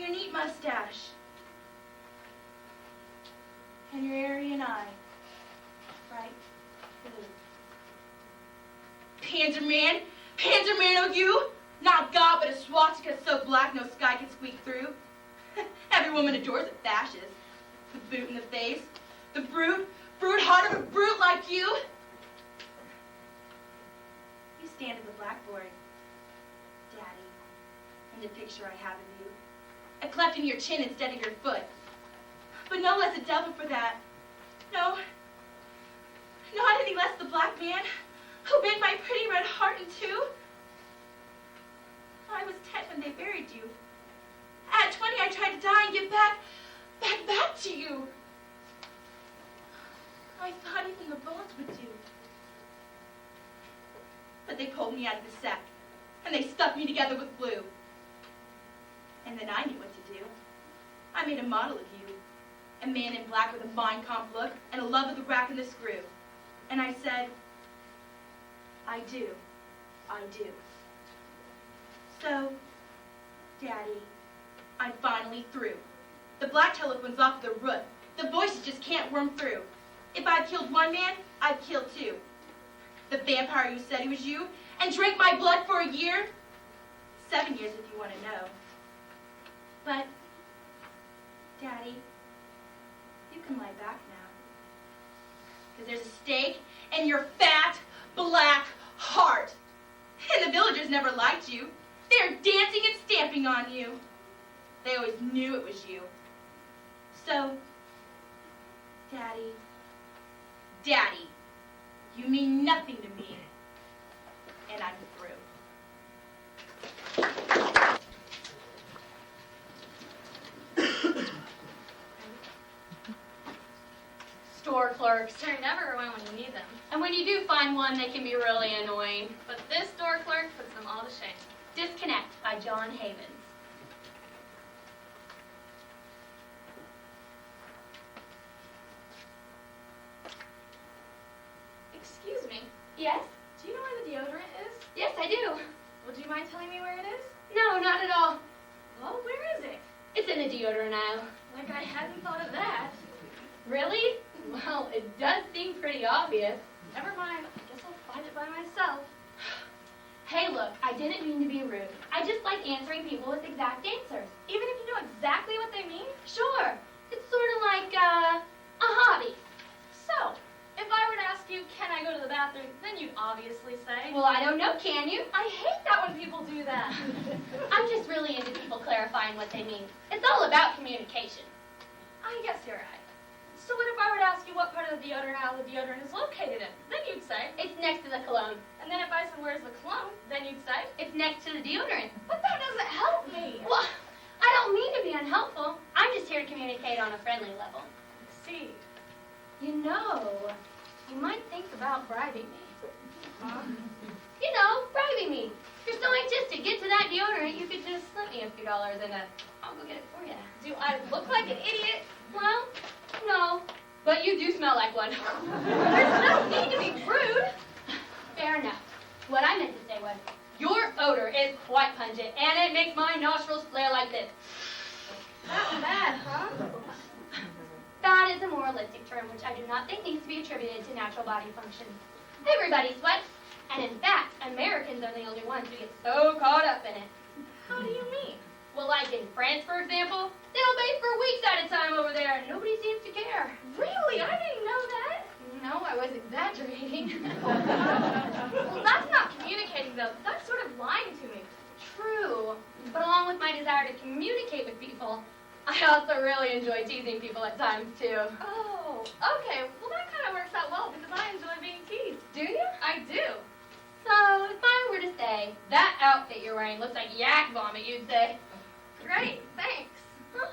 your neat mustache. And your Aryan eye. Bright blue. Panzerman! Panzerman, oh you! Not God, but a swastika so black no sky can squeak through. Every woman adores it, fasces. The boot in the face. The brute heart of a brute like you. You stand at the blackboard, Daddy, in the picture I have of you. A cleft in your chin instead of your foot. But no less a devil for that. No, not any less the black man who bit my pretty red heart in two. I was 10 when they buried you. At 20, I tried to die and get back to you. I thought even the bullets would do. But they pulled me out of the sack, and they stuck me together with glue. And then I knew what to do. I made a model of you, a man in black with a Mein Kampf look and a love of the rack and the screw. And I said, I do. So, Daddy, I'm finally through. The black telephone's off the root. The voices just can't worm through. If I've killed one man, I've killed two. The vampire who said he was you and drank my blood for a year. 7 years if you want to know. But, Daddy, you can lie back now. Because there's a stake in your fat, black heart. And the villagers never liked you. They're dancing and stamping on you. They always knew it was you. So, Daddy, you mean nothing to me. And I'm through. Store clerks. They're never around when you need them. And when you do find one, they can be really annoying. But this store clerk puts them all to shame. Disconnect by John Havens. Excuse me. Yes? Do you know where the deodorant is? Yes, I do. Would you mind telling me where it is? No, not at all. Well, where is it? It's in the deodorant aisle. Like I hadn't thought of that. Really? Well, it does seem pretty obvious. Never mind. I guess I'll find it by myself. Hey, look, I didn't mean to be rude. I just like answering people with exact answers. Even if you know exactly what they mean? Sure. It's sort of like, a hobby. So, if I were to ask you, can I go to the bathroom, then you'd obviously say, Well, I don't know, can you? I hate that when people do that. I'm just really into people clarifying what they mean. It's all about communication. I guess you're right. So what if I were to ask you what part of the deodorant aisle the deodorant is located in? Then you'd say, It's next to the cologne. and then if I said, where's the cologne? Then you'd say, It's next to the deodorant. but that doesn't help me. Well, I don't mean to be unhelpful. I'm just here to communicate on a friendly level. See. You know, you might think about bribing me. Huh? You know, bribing me. If you're so anxious to get to that deodorant, you could just slip me a few dollars and I'll go get it for you. Do I look like an idiot? Well, no, but you do smell like one. There's no need to be rude. Fair enough. What I meant to say was, your odor is quite pungent, and it makes my nostrils flare like this. Not bad, huh? Bad is a moralistic term, which I do not think needs to be attributed to natural body function. Everybody sweats, and in fact, Americans are the only ones who get so caught up in it. How do you mean? Well, like in France, for example, they'll bathe for weeks at a time over there, and nobody seems to care. Really? I didn't know that. No, I was exaggerating. Well, that's not communicating, though. That's sort of lying to me. True, but along with my desire to communicate with people, I also really enjoy teasing people at times, too. Oh, okay. Well, that kind of works out well because I enjoy being teased. Do you? I do. So, if I were to say, that outfit you're wearing looks like yak vomit, you'd say, Great, thanks.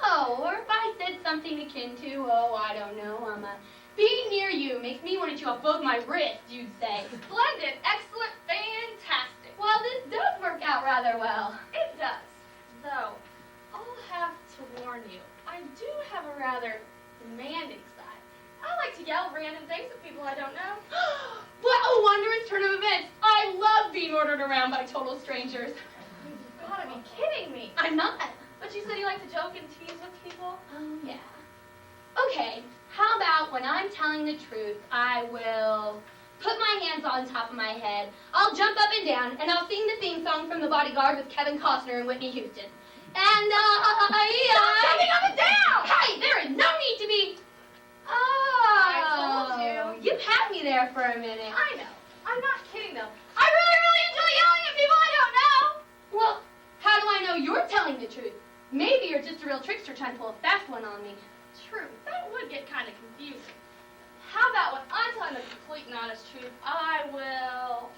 oh, or if I said something akin to, oh, I don't know, being near you makes me want to chew off both my wrists, you'd say. Splendid, excellent, fantastic. Well, this does work out rather well. It does. Though, I'll have to warn you, I do have a rather demanding side. I like to yell random things at people I don't know. What a wondrous turn of events! I love being ordered around by total strangers. You've got to be kidding me. I'm not. But but you said you like to joke and tease with people. Oh, yeah. Okay, how about when I'm telling the truth, I will put my hands on top of my head, I'll jump up and down, and I'll sing the theme song from The Bodyguard with Kevin Costner and Whitney Houston. And Stop jumping up and down! Hey, there is no need to be... I told you. You had me there for a minute. I know. I'm not kidding, though. I really enjoy yelling at people I don't know. Well, how do I know you're telling the truth? Maybe you're just a real trickster trying to pull a fast one on me. True. That would get kind of confusing. How about when I'm telling the complete and honest truth, I will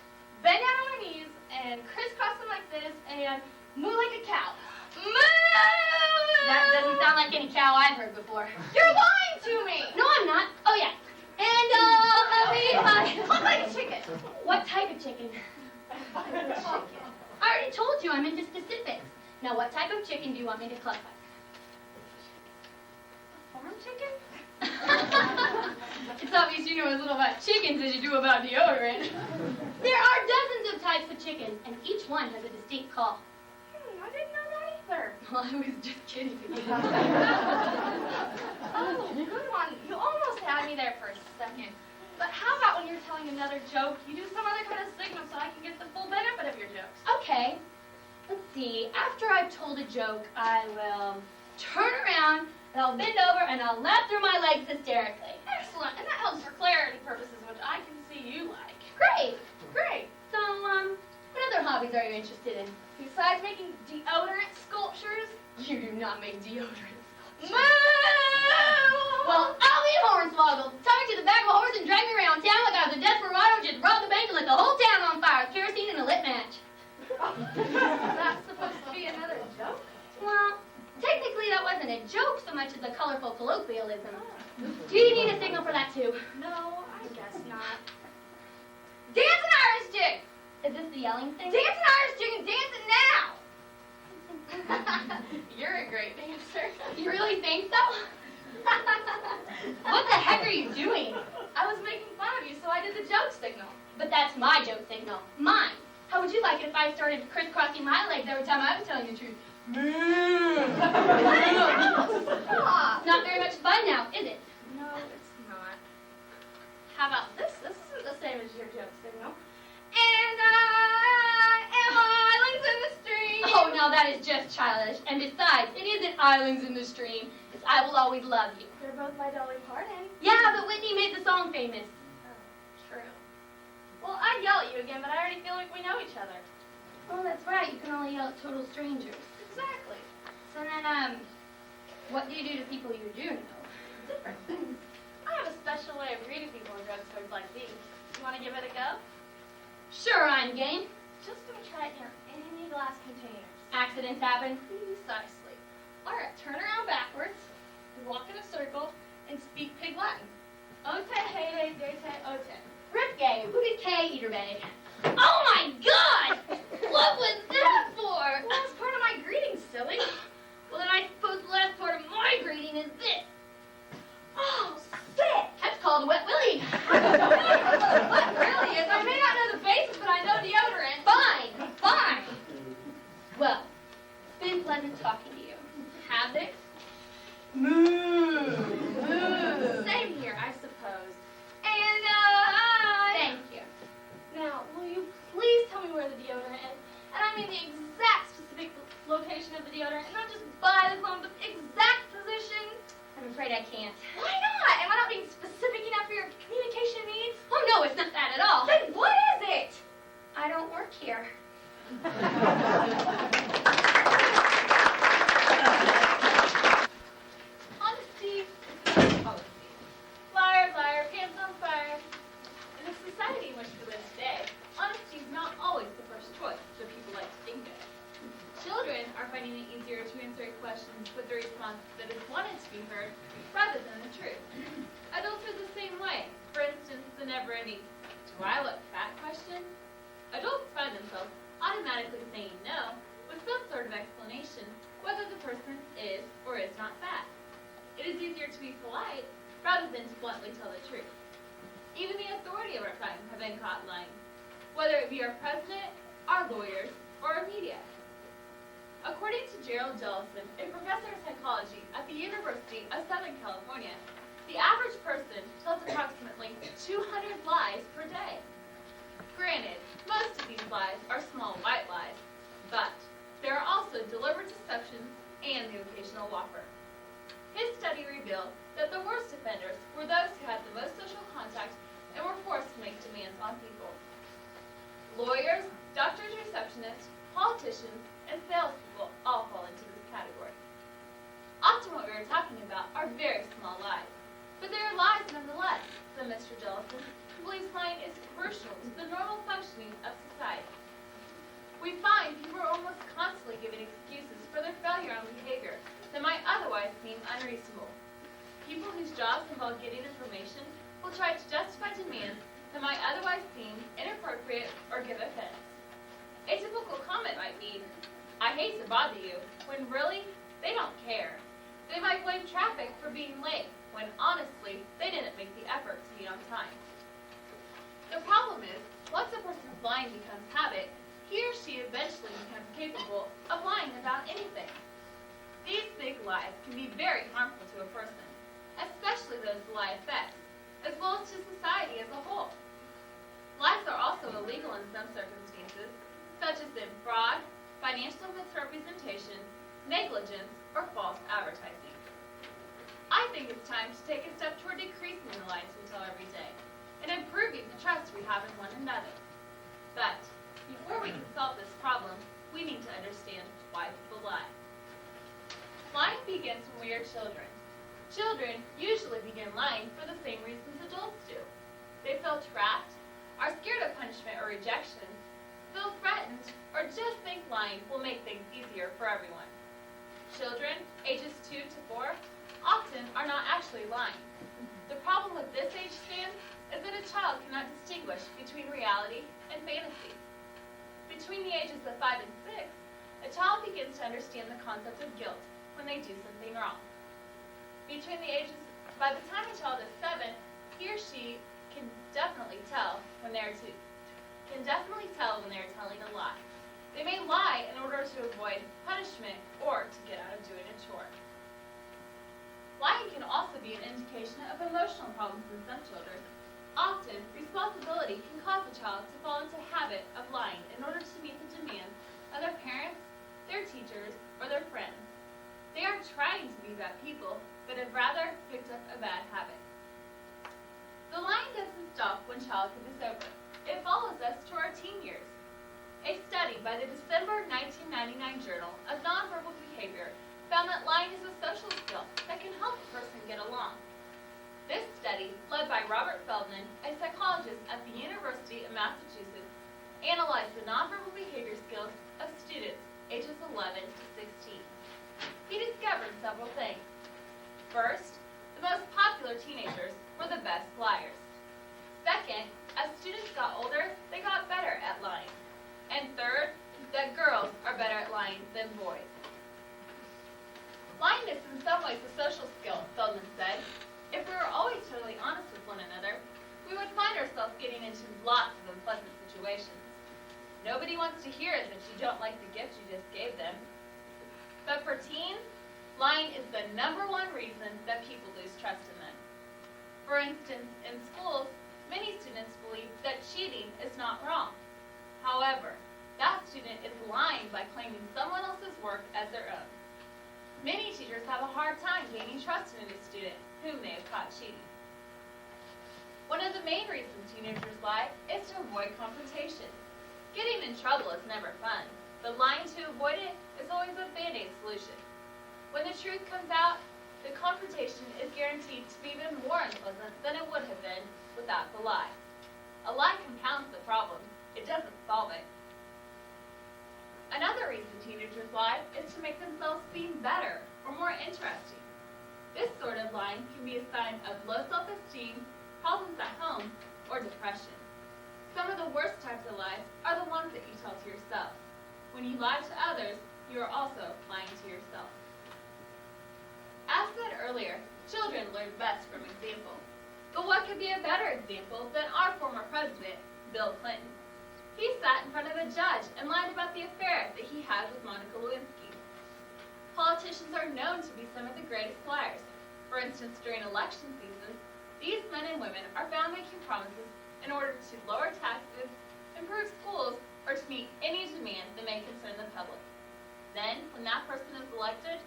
bend down on my knees and crisscross them like this and moo like a cow. Moo! That doesn't sound like any cow I've heard before. You're lying to me! No, I'm not. Oh, yeah. And, Cluck like a chicken. What type of chicken? Chicken. I already told you I'm into specifics. Now, what type of chicken do you want me to cluck like? Farm chicken? It's obvious you know as little about chickens as you do about deodorant. There are dozens of types of chickens, and each one has a distinct call. I didn't know that either. Well, I was just kidding. Oh, good one. You almost had me there for a second. But how about when you're telling another joke, you do some other kind of signal so I can get the full benefit of your jokes? Okay. Let's see. After I've told a joke, I will turn around, and I'll bend over, and I'll lap through my legs hysterically. Excellent. And that helps for clarity purposes, which I can see you like. Great. Great. So, what other hobbies are you interested in? Besides making deodorant sculptures, You do not make deodorant. moo! Well, I'll be Hornswoggle. Tie me to the back of a horse and drag me around town like I was a desperado who just robbed the bank and lit the whole town on fire with kerosene and a lit match. That's supposed to be another joke? Well, technically that wasn't a joke so much as a colorful colloquialism. Do you need a signal for that too? No, I guess not. Dance an Irish jig! Is this the yelling thing? Dance an Irish jig and dance it now! You're a great dancer. You really think so? What the heck are you doing? I was making fun of you, so I did the joke signal. But that's my joke signal. Mine. How would you like it if I started crisscrossing my legs every time I was telling the truth? Stop! Not very much fun now, is it? No, it's not. How about this? This isn't the same as your joke signal. And I am islands in the stream. Oh, now that is just childish. And besides, it isn't islands in the stream. It's I Will Always Love You. They're both by Dolly Parton. Yeah, but Whitney made the song famous. Oh, true. Well, I'd yell at you again, but I already feel like we know each other. Oh, that's right. You can only yell at total strangers. Exactly. So then, what do you do to people you do know? Different things. I have a special way of greeting people in drugstores like these. You want to give it a go? Sure, I'm game. Just don't try it near any glass containers. Accidents happen. Precisely. All right, turn around backwards, walk in a circle, and speak Pig Latin. Ote, heyday, dete, ote. Rip gay, booty K, eater bay. Oh my God! What was that for? Well, that's part of my greeting, silly. Well, then I suppose the last part of my greeting is this. Oh, sick! That's called a wet willy. What really is? I may not know the basics, but I know deodorant. Fine, fine. Well, it's been pleasant talking to you. Have they? Moo. Same here, I suppose. And, Thank you. Now, will you please tell me where the deodorant is? And I mean the exact specific location of the deodorant, and not just by the phone, but the exact position. I'm afraid I can't. Why not? Am I not being specific enough for your communication needs? Oh, no, it's not that at all. Then what is it? I don't work here. Honesty is policy. Liar, liar, pants on fire. In the society in which we live today, honesty is not always the first choice that people like to think of. Children are finding it easier to answer questions with the response that is wanted to be heard rather than the truth. Adults are the same way. For instance, the never-ending "do I look fat?" question. Adults find themselves automatically saying no with some sort of explanation whether the person is or is not fat. It is easier to be polite rather than to bluntly tell the truth. Even the authority of our time have been caught lying, whether it be our president, our lawyers, or our media. According to Gerald Jellison, a professor of psychology at the University of Southern California, the average person tells approximately 200 lies per day. Granted, most of these lies are small white lies, but there are also deliberate deceptions and the occasional whopper. His study revealed that the worst offenders were those who had the most social contact and were forced to make demands on people. Lawyers, doctors, receptionists, politicians, and salespeople all fall into this category. Often what we are talking about are very small lies, but they are lies nonetheless, said Mr. Jellison, who believes lying is crucial to the normal functioning of society. We find people are almost constantly giving excuses for their failure on behavior that might otherwise seem unreasonable. People whose jobs involve getting information will try to justify demands that might otherwise seem inappropriate or give offense. A typical comment might be, "I hate to bother you," when really, they don't care. They might blame traffic for being late, when honestly, they didn't make the effort to be on time. The problem is, once a person's lying becomes habit, he or she eventually becomes capable of lying about anything. These big lies can be very harmful to a person, especially those the lie affects, as well as to society as a whole. Lies are also illegal in some circumstances, such as in fraud, financial misrepresentation, negligence, or false advertising. I think it's time to take a step toward decreasing the lies we tell every day and improving the trust we have in one another. But before we can solve this problem, we need to understand why people lie. Lying begins when we are children. Children usually begin lying for the same reasons adults do. They feel trapped, are scared of punishment or rejection, feel threatened, or just think lying will make things easier for everyone. Children, ages 2 to 4, often are not actually lying. The problem with this age span is that a child cannot distinguish between reality and fantasy. Between the ages of 5 and 6, a child begins to understand the concept of guilt when they do something wrong. By the time a child is 7, he or she can definitely tell when they're telling a lie. They may lie in order to avoid punishment or to get out of doing a chore. Lying can also be an indication of emotional problems in some children. Often, responsibility can cause a child to fall into a habit of lying in order to meet the demands of their parents, their teachers, or their friends. They are trying to be bad people, but have rather picked up a bad habit. The lying doesn't stop when childhood is over. It follows us to our teen years. A study by the December 1999 Journal of Nonverbal Behavior found that lying is a social skill that can help a person get along. This study, led by Robert Feldman, a psychologist at the University of Massachusetts, analyzed the nonverbal behavior skills of students ages 11 to 16. He discovered several things. First, the most popular teenagers were the best liars. Second, as students got older, they got better at lying. And third, that girls are better at lying than boys. Lying is in some ways a social skill, Feldman said. If we were always totally honest with one another, we would find ourselves getting into lots of unpleasant situations. Nobody wants to hear that you don't like the gift you just gave them. But for teens, lying is the #1 reason that people lose trust in them. For instance, in schools, many students believe that cheating is not wrong. However, that student is lying by claiming someone else's work as their own. Many teachers have a hard time gaining trust in a student whom they have caught cheating. One of the main reasons teenagers lie is to avoid confrontation. Getting in trouble is never fun, but lying to avoid it is always a band-aid solution. When the truth comes out, the confrontation is guaranteed to be even more unpleasant than it would have been without the lie. A lie compounds the problem. It doesn't solve it. Another reason teenagers lie is to make themselves seem better or more interesting. This sort of lying can be a sign of low self-esteem, problems at home, or depression. Some of the worst types of lies are the ones that you tell to yourself. When you lie to others, you are also lying to yourself. As said earlier, children learn best from example. But what could be a better example than our former president, Bill Clinton? He sat in front of a judge and lied about the affair that he had with Monica Lewinsky. Politicians are known to be some of the greatest liars. For instance, during election season, these men and women are found making promises in order to lower taxes, improve schools, or to meet any demand that may concern the public. Then, when that person is elected,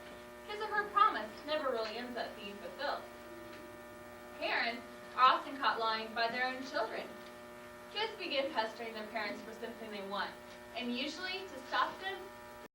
his or her promise never really ends up being fulfilled. Parents are often caught lying by their own children. Kids begin pestering their parents for something they want, and usually, to stop them,